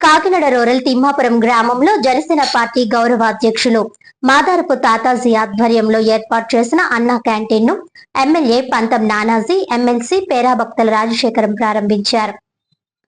Kakinada rural Thimmapuram గ్రామంలో Janasena party గౌరవ అధ్యక్షులు మాదారపు తాతాజీ ఆధ్వర్యంలో ఏర్పాటు చేసిన అన్నా క్యాంటీన్ ను ఎమ్మెల్యే పంతం నానాజీ, ఎమ్మెల్సీ పేరాభక్తుల రాజశేఖరం ప్రారంభించారు.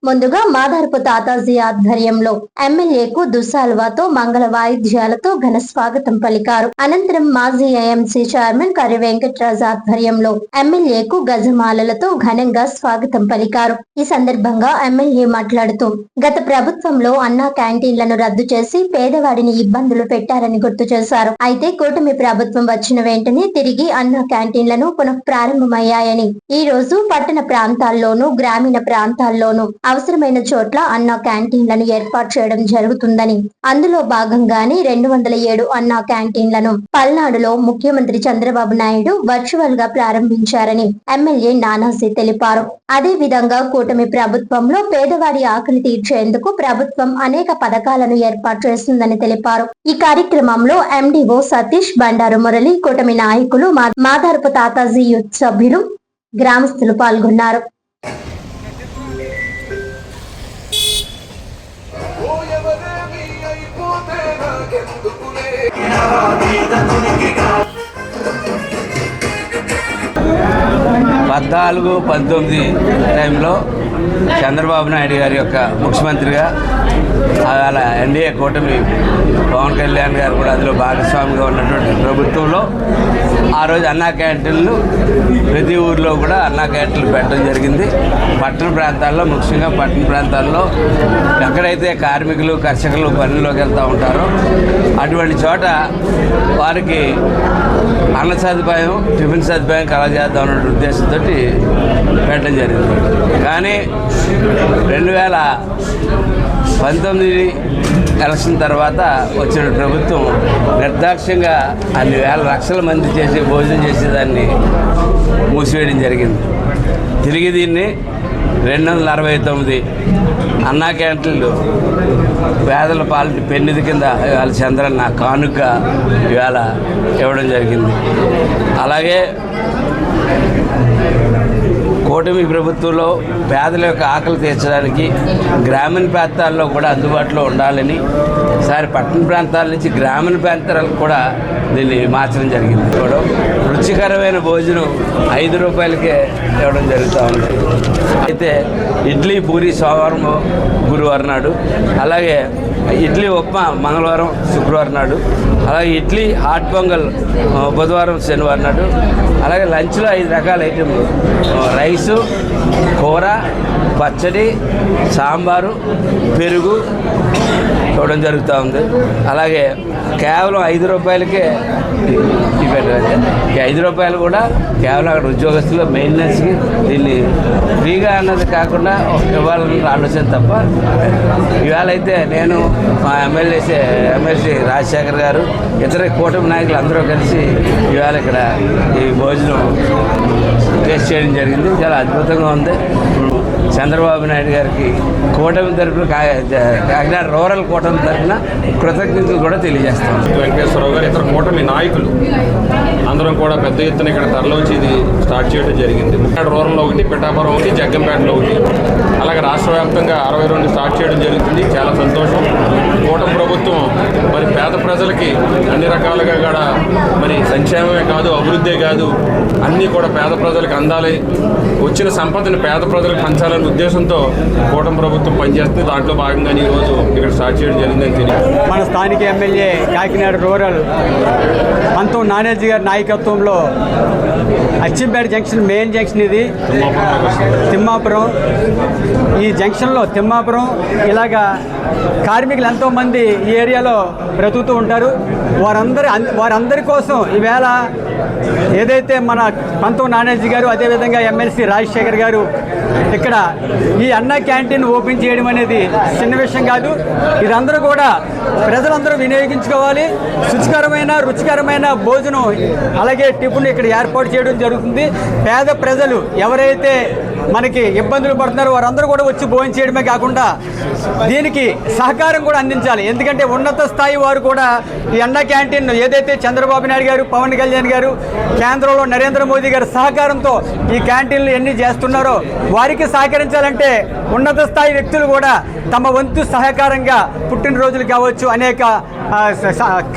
ముందుగా మాదారపు తాతాజీ ఆధ్వర్యంలో ఎమ్మెల్యేకు దుస్సాలువాతో మంగళ వాయిద్యాలతో ఘన స్వాగతం పలికారు. అనంతరం మాజీ ఏఎంసీ చైర్మన్ కర్రి వెంకటరాజు ఆధ్వర్యంలో ఎమ్మెల్యేకు గజమాలలతో ఘనంగా స్వాగతం పలికారు. ఈ సందర్భంగా ఎమ్మెల్యే మాట్లాడుతూ గత ప్రభుత్వంలో అన్నా క్యాంటీన్లను రద్దు చేసి పేదవాడిని ఇబ్బందులు పెట్టారని గుర్తు చేశారు. అయితే కూటమి ప్రభుత్వం వచ్చిన వెంటనే తిరిగి అన్నా క్యాంటీన్లను పునః ప్రారంభమయ్యాయని, ఈ రోజు పట్టణ ప్రాంతాల్లోనూ గ్రామీణ ప్రాంతాల్లోనూ అవసరమైన చోట్ల అన్నా క్యాంటీన్లను ఏర్పాటు చేయడం జరుగుతుందని, అందులో భాగంగానే 207 అన్నా క్యాంటీన్లను పల్నాడులో ముఖ్యమంత్రి చంద్రబాబు నాయుడు వర్చువల్ గా ప్రారంభించారని ఎమ్మెల్యే నానాజీ తెలిపారు. అదే విధంగా కూటమి ప్రభుత్వంలో పేదవాడి ఆకలి తీర్చేందుకు ప్రభుత్వం అనేక పథకాలను ఏర్పాటు చేస్తుందని తెలిపారు. ఈ కార్యక్రమంలో ఎండిఓ సతీష్, బండారు మురళి, కూటమి నాయకులు, మాదారపు తాతాజీ యూత్ సభ్యులు, గ్రామస్తులు పాల్గొన్నారు. పద్నాలుగు 19 టైంలో చంద్రబాబు నాయుడు గారి యొక్క ముఖ్యమంత్రిగా అలా ఎన్డీఏ కూటమి పవన్ కళ్యాణ్ గారు కూడా అందులో భాగస్వామిగా ఉన్నటువంటి ప్రభుత్వంలో ఆ రోజు అన్నా క్యాంటీన్లు ప్రతి ఊర్లో కూడా అన్నా క్యాంటీన్లు పెట్టడం జరిగింది. పట్టణ ప్రాంతాల్లో, ముఖ్యంగా పట్టణ ప్రాంతాల్లో ఎక్కడైతే కార్మికులు, కర్షకులు పనుల్లోకి వెళ్తూ ఉంటారో అటువంటి చోట వారికి అన్న సదుపాయం, టిఫిన్ సదుపాయం కలగజేద్దాం అన్న ఉద్దేశంతో పెట్టడం జరిగింది. కానీ 2019 ఎలక్షన్ తర్వాత వచ్చిన ప్రభుత్వం నిర్దాక్ష్యంగా అన్ని వేల లక్షల మంది భోజనం చేసేదాన్ని మూసివేయడం జరిగింది. తిరిగి దీన్ని 269 అన్నా క్యాంటీన్లు పేదల పాలిటి పెన్నిధి కింద ఇవాళ చంద్రన్న కానుక ఇవాళ ఇవ్వడం జరిగింది. అలాగే కూటమి ప్రభుత్వంలో పేదల యొక్క ఆకలి తీర్చడానికి గ్రామీణ ప్రాంతాల్లో కూడా అందుబాటులో ఉండాలని ఈసారి పట్టణ ప్రాంతాల నుంచి గ్రామీణ ప్రాంతాలకు కూడా దీన్ని మార్చడం జరిగింది. కూడా రుచికరమైన భోజనం 5 రూపాయలకే ఇవ్వడం జరుగుతూ ఉంది. అయితే ఇడ్లీ, పూరి సోమవారం, గురువారం నాడు, అలాగే ఇడ్లీ ఉప్మా మంగళవారం, శుక్రవారం నాడు, అలాగే ఇడ్లీ హాట్ పొంగల్ బుధవారం, శనివారం నాడు, అలాగే లంచ్లో 5 రకాల ఐటెంలు, రైసు, కూర, పచ్చడి, సాంబారు, పెరుగు ఇవ్వడం జరుగుతూ ఉంది. అలాగే కేవలం 5 రూపాయలకే పెట్టారు. 5 రూపాయలు కూడా కేవలం అక్కడ ఉద్యోగస్తులు మెయింటెనెన్స్కి దీన్ని ఫ్రీగా అన్నది కాకుండా ఇవ్వాలన్న ఆలోచన తప్ప. ఇవాళ అయితే నేను మా ఎమ్మెల్సీ రాజశేఖర్ గారు, ఇతర కూటమి నాయకులు అందరూ కలిసి ఇవాళ ఇక్కడ ఈ భోజనం టేస్ట్ చేయడం జరిగింది. చాలా అద్భుతంగా ఉంది. చంద్రబాబు నాయుడు గారికి కూటమి తరఫున, కాకినాడ రూరల్ కూటమి తరఫున కృతజ్ఞతలు కూడా తెలియజేస్తాం. వెంకటేశ్వరరావు గారు, ఇతర కూటమి నాయకులు అందరం కూడా పెద్ద ఎత్తున ఇక్కడ తరలించి ఇది స్టార్ట్ చేయడం జరిగింది. రూరల్లో ఒకటి, పిఠాపురం ఒకటి, జగ్గంపేటలో ఒకటి, అలాగే రాష్ట్ర వ్యాప్తంగా 62 స్టార్ట్ చేయడం జరుగుతుంది. చాలా సంతోషం. కూటమి ప్రభుత్వం మరి పేద ప్రజలకి అన్ని రకాలుగా కూడా మరి సంక్షేమమే కాదు, అభివృద్ధే కాదు, అన్నీ కూడా పేద ప్రజలకు అందాలి, వచ్చిన సంపదను పేద ప్రజలకు పంచాలనే ఉద్దేశంతో కూటమి ప్రభుత్వం పనిచేస్తుంది. దాంట్లో భాగంగానే ఈరోజు ఇక్కడ స్టార్ట్ చేయడం జరిగిందని తెలియదు. మన స్థానిక ఎమ్మెల్యే కాకినాడ రూరల్ పంతం నానాజీ గారి నాయకత్వంలో అచ్చంపేట జంక్షన్, మెయిన్ జంక్షన్ ఇది తిమ్మాపురం. ఈ జంక్షన్లో తిమ్మాపురం ఇలాగా కార్మికులు ఎంతోమంది ఈ ఏరియాలో బ్రతుకుతూ ఉంటారు. వారందరి కోసం ఈవేళ ఏదైతే మన పంతం నానాజీ గారు, అదేవిధంగా ఎమ్మెల్సీ రాజశేఖర్ గారు ఇక్కడ ఈ అన్నా క్యాంటీన్ ఓపెన్ చేయడం అనేది చిన్న విషయం కాదు. ఇదందరూ కూడా ప్రజలందరూ వినియోగించుకోవాలి. రుచికరమైన భోజనం అలాగే టిఫిన్ ఇక్కడ ఏర్పాటు చేయడం జరుగుతుంది. పేద ప్రజలు ఎవరైతే మనకి ఇబ్బందులు పడుతున్నారు వారందరూ కూడా వచ్చి భోజనం చేయడమే కాకుండా దీనికి సహకారం కూడా అందించాలి. ఎందుకంటే ఉన్నత స్థాయి వారు కూడా ఈ అన్న క్యాంటీన్ ఏదైతే చంద్రబాబు నాయుడు గారు, పవన్ కళ్యాణ్ గారు, కేంద్రంలో నరేంద్ర మోదీ గారి సహకారంతో ఈ క్యాంటీన్లు ఎన్ని చేస్తున్నారో వారికి సహకరించాలంటే ఉన్నత స్థాయి వ్యక్తులు కూడా తమ వంతు సహకారంగా పుట్టినరోజులు కావచ్చు అనేక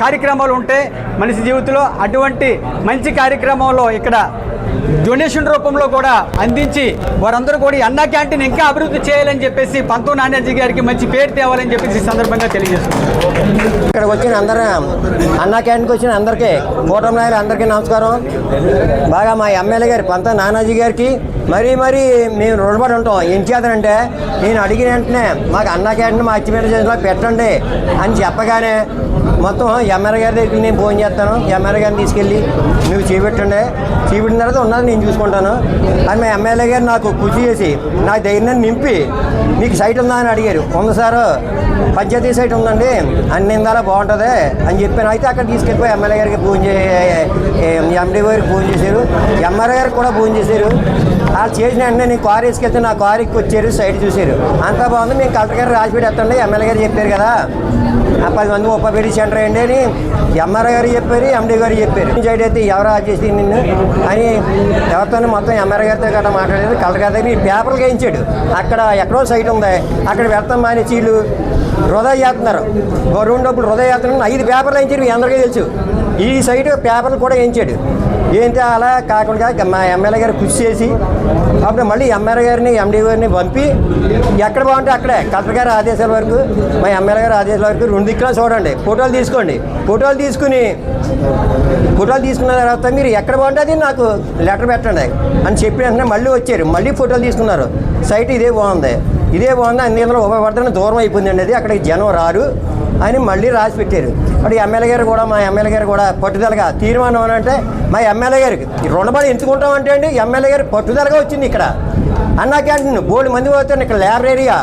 కార్యక్రమాలు ఉంటాయి మనిషి జీవితంలో. అటువంటి మంచి కార్యక్రమంలో ఇక్కడ డొనేషన్ రూపంలో కూడా అందించి వారందరూ కూడా ఈ అన్నా క్యాంటీన్ ఇంకా అభివృద్ధి చేయాలని చెప్పేసి పంతో నానాజీ గారికి మంచి పేరు తేవాలని చెప్పేసి ఈ సందర్భంగా తెలియజేస్తున్నారు. ఇక్కడికి వచ్చిన అందరూ అన్నా క్యాంటీన్కి వచ్చిన అందరికీ కూటమి నాయకులు అందరికీ నమస్కారం. బాగా మా ఎమ్మెల్యే గారి పంతో నానాజీ గారికి మరీ మేము రుణపడి ఉంటాం. ఏం చేద్దానంటే నేను అడిగిన వెంటనే మాకు అన్నా క్యాంటీన్ మా అచ్చిపేట చేసినా పెట్టండి అని చెప్పగానే మొత్తం ఎమ్మెల్యే గారి దగ్గరికి నేను ఫోన్ చేస్తాను. ఎమ్మెల్యే గారిని తీసుకెళ్ళి నువ్వు చేపెట్టండి, చేపెట్టిన తర్వాత ఉన్నది నేను చూసుకుంటాను అని మా ఎమ్మెల్యే గారు నాకు కృషి చేసి నా ధైర్యాన్ని నింపి మీకు సైట్ ఉందా అని అడిగారు. ఉంది సార్, పంచాయతీ సైట్ ఉందండి, అన్ని ఇందాలా బాగుంటుంది అని చెప్పాను. అయితే అక్కడ తీసుకెళ్ళిపోయి ఎమ్మెల్యే గారికి ఫోన్ ఎండీ గారికి ఫోన్ చేశారు, ఎమ్మెల్యే గారికి కూడా ఫోన్ చేశారు. వాళ్ళు చేసిన వెంటనే నేను కారు వేసుకెళ్తే నా కారు ఎక్కి వచ్చారు, సైట్ చూశారు, అంతా బాగుంది. మేము కలెక్టర్ గారు రాసి పెట్టేస్తండి, ఎమ్మెల్యే గారు చెప్పారు కదా 10 మంది ఉపపెట్టి సెంటర్ వేయండి అని ఎంఆర్ఐ గారు చెప్పారు, ఎండీ గారు చెప్పారు. సైడ్ అయితే ఎవరు చేసి నిన్ను అని ఎవరితో మొత్తం ఎంఆర్ఐ గారితో గట్రా మాట్లాడారు. కలెక్టర్ గారి దగ్గర పేపర్లు వేయించాడు. అక్కడ ఎక్కడో సైట్ ఉంది, అక్కడ పెడతాం మాని చీలు వృధా చేస్తున్నారు, గవర్నమెంట్ డబ్బులు వృధా చేస్తున్నారు. 5 పేపర్లు వేయించారు, మీ అందరికీ తెలుసు. ఈ సైట్ పేపర్లు కూడా వేయించాడు. ఏంటి అలా కాకుండా మా ఎమ్మెల్యే గారు కృషి చేసి అప్పుడు మళ్ళీ ఎమ్మెల్యే గారిని ఎండీ గారిని పంపి ఎక్కడ బాగుంటే అక్కడే కలెక్టర్ గారి ఆదేశాల వరకు మా ఎమ్మెల్యే గారి ఆదేశాల వరకు 2 దిక్కులా చూడండి, ఫోటోలు తీసుకోండి. ఫోటోలు తీసుకున్న తర్వాత మీరు ఎక్కడ బాగుంటుంది నాకు లెటర్ పెట్టండి అని చెప్పిన వెంటనే మళ్ళీ వచ్చారు, మళ్ళీ ఫోటోలు తీసుకున్నారు. సైట్ ఇదే బాగుంది అన్ని ఇందులో ఉపయోగపడుతున్న దూరం అయిపోయిందండి, అది అక్కడికి జనం రారు అని మళ్ళీ రాసి పెట్టారు. అప్పుడు మా ఎమ్మెల్యే గారు కూడా పట్టుదలగా తీర్మానం అని అంటే మా ఎమ్మెల్యే గారికి రుణపడి ఎంచుకుంటామంటే అండి ఎమ్మెల్యే గారు పట్టుదలగా వచ్చింది. ఇక్కడ అన్నా క్యాంటీన్ బోల్డ్ మంది పోతారు, ఇక్కడ లైబ్రరీగా